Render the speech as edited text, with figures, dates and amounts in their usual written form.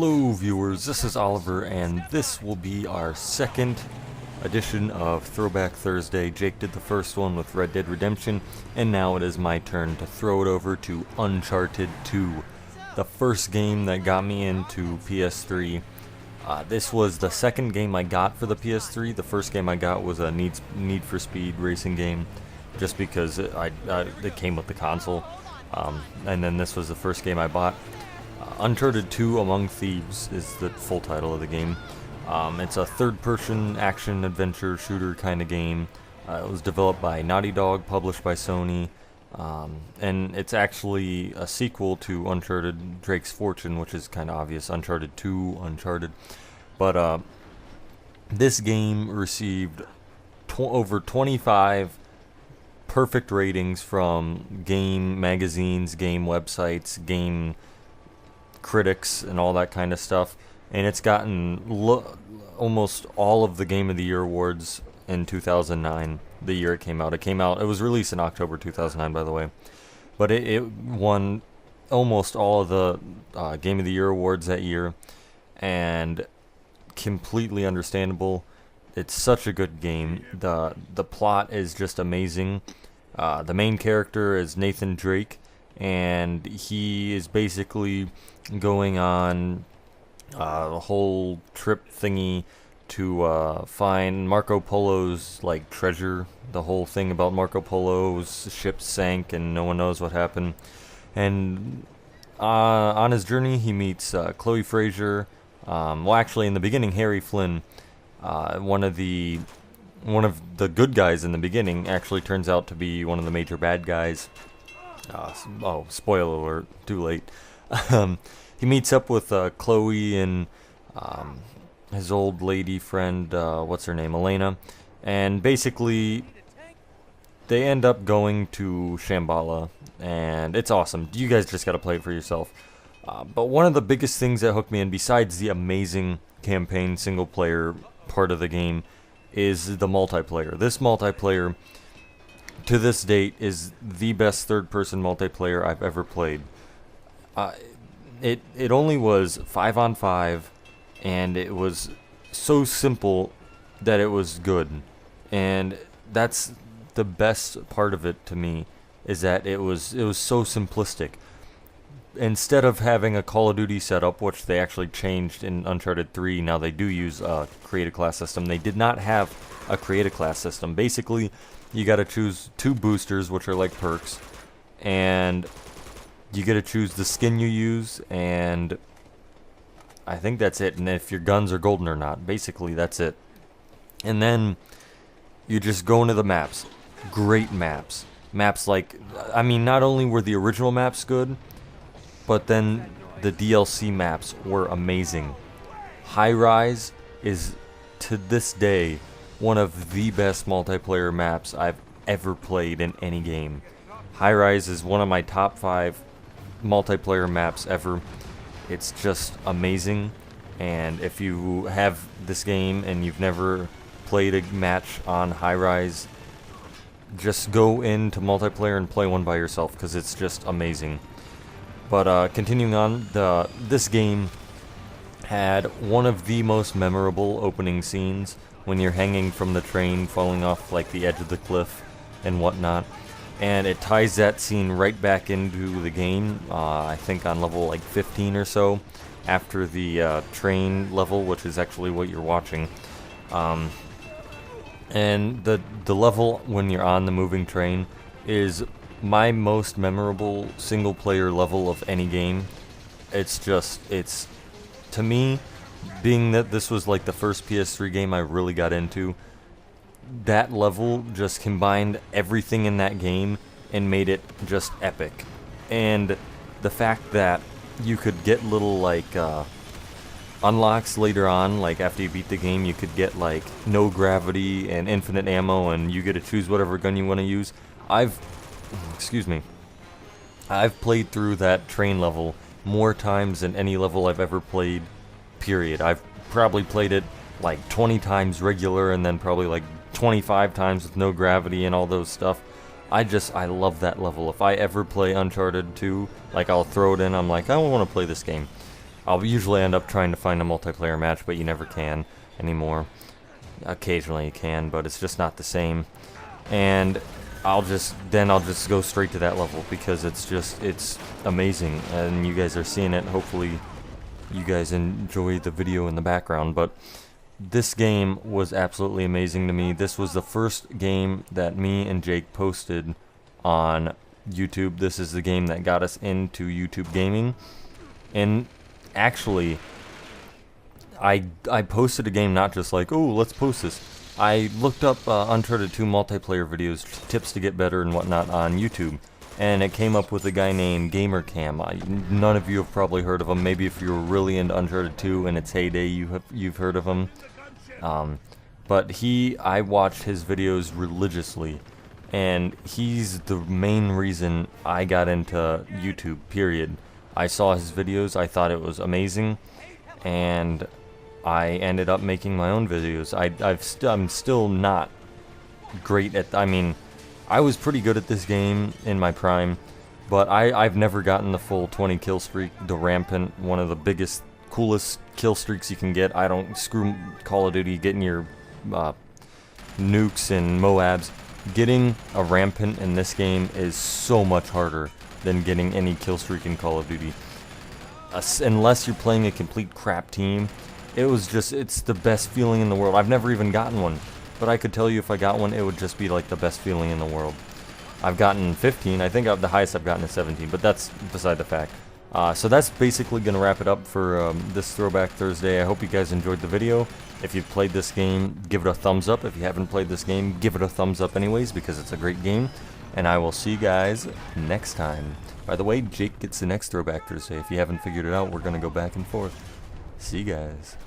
Hello viewers, this is Oliver and this will be our second edition of Throwback Thursday. Jake did the first one with Red Dead Redemption and now it is my turn to throw it over to Uncharted 2, the first game that got me into PS3. This was the second game I got for the PS3. The first game I got was a Need for Speed racing game just because it came with the console, and then this was the first game I bought. Uncharted 2 Among Thieves is the full title of the game. It's a third-person action-adventure shooter kind of game. It was developed by Naughty Dog, published by Sony, and it's actually a sequel to Uncharted Drake's Fortune, which is kind of obvious. Uncharted 2, Uncharted. But this game received over 25 perfect ratings from game magazines, game websites, game critics, and all that kind of stuff, and it's gotten almost all of the Game of the Year awards in 2009, the year it came out. It was released in October 2009, by the way, but it won almost all of the Game of the Year awards that year, and completely understandable. It's such a good game. The plot is just amazing. The main character is Nathan Drake, and he is basically going on a whole trip thingy to find Marco Polo's treasure. The whole thing about Marco Polo's ship sank and no one knows what happened. And on his journey he meets Chloe Fraser, well actually in the beginning Harry Flynn, one of the good guys in the beginning, actually turns out to be one of the major bad guys. Oh, spoiler alert, too late. He meets up with Chloe and his old lady friend, what's her name, Elena, and basically they end up going to Shambhala, and it's awesome. You guys just gotta play it for yourself. But one of the biggest things that hooked me in, besides the amazing campaign single-player part of the game, is the multiplayer. This multiplayer, to this date, is the best third-person multiplayer I've ever played. It only was 5-on-5, and it was so simple that it was good. And that's the best part of it to me, is that it was so simplistic. Instead of having a Call of Duty setup, which they actually changed in Uncharted 3, now they do use a create a class system. They did not have a create a class system. Basically, you gotta choose 2 boosters, which are like perks, and you get to choose the skin you use, and I think that's it. And if your guns are golden or not, basically that's it. And then you just go into the maps. Great maps. Maps not only were the original maps good, but then the DLC maps were amazing. High Rise is, to this day, one of the best multiplayer maps I've ever played in any game. High Rise is one of my top 5 multiplayer maps ever. It's just amazing, and if you have this game and you've never played a match on High Rise, just go into multiplayer and play one by yourself, because it's just amazing. But continuing on, this game had one of the most memorable opening scenes when you're hanging from the train, falling off the edge of the cliff and whatnot. And it ties that scene right back into the game, I think on level 15 or so, after the train level, which is actually what you're watching. And the level when you're on the moving train is my most memorable single-player level of any game. It's to me, being that this was the first PS3 game I really got into, that level just combined everything in that game and made it just epic. And the fact that you could get little unlocks later on, after you beat the game, you could get no gravity and infinite ammo, and you get to choose whatever gun you want to use. I've played through that train level more times than any level I've ever played, period. I've probably played it 20 times regular, and then probably 25 times with no gravity and all those stuff. I love that level. If I ever play Uncharted 2, I'll throw it in, I'm I want to play this game. I'll usually end up trying to find a multiplayer match, but you never can anymore. Occasionally you can, but it's just not the same. And I'll just go straight to that level because it's amazing, and you guys are seeing it. Hopefully you guys enjoy the video in the background, but this game was absolutely amazing to me. This was the first game that me and Jake posted on YouTube. This is the game that got us into YouTube gaming. And actually, I posted a game not just like, oh, let's post this. I looked up Uncharted 2 multiplayer videos, tips to get better and whatnot on YouTube, and it came up with a guy named GamerCam. None of you have probably heard of him. Maybe if you were really into Uncharted 2 in its heyday, you've heard of him. But I watched his videos religiously, and he's the main reason I got into YouTube, period. I saw his videos, I thought it was amazing, and I ended up making my own videos. I'm still not great at, I mean, I was pretty good at this game in my prime, but I've never gotten the full 20 kill streak, the rampant, one of the biggest, coolest kill streaks you can get. I don't screw Call of Duty getting your nukes and Moabs. Getting a rampant in this game is so much harder than getting any kill streak in Call of Duty. Unless you're playing a complete crap team, it's the best feeling in the world. I've never even gotten one, but I could tell you if I got one, it would just be like the best feeling in the world. I've gotten 15, I think the highest I've gotten is 17, but that's beside the fact. So that's basically going to wrap it up for this Throwback Thursday. I hope you guys enjoyed the video. If you've played this game, give it a thumbs up. If you haven't played this game, give it a thumbs up anyways, because it's a great game. And I will see you guys next time. By the way, Jake gets the next Throwback Thursday. If you haven't figured it out, we're going to go back and forth. See you guys.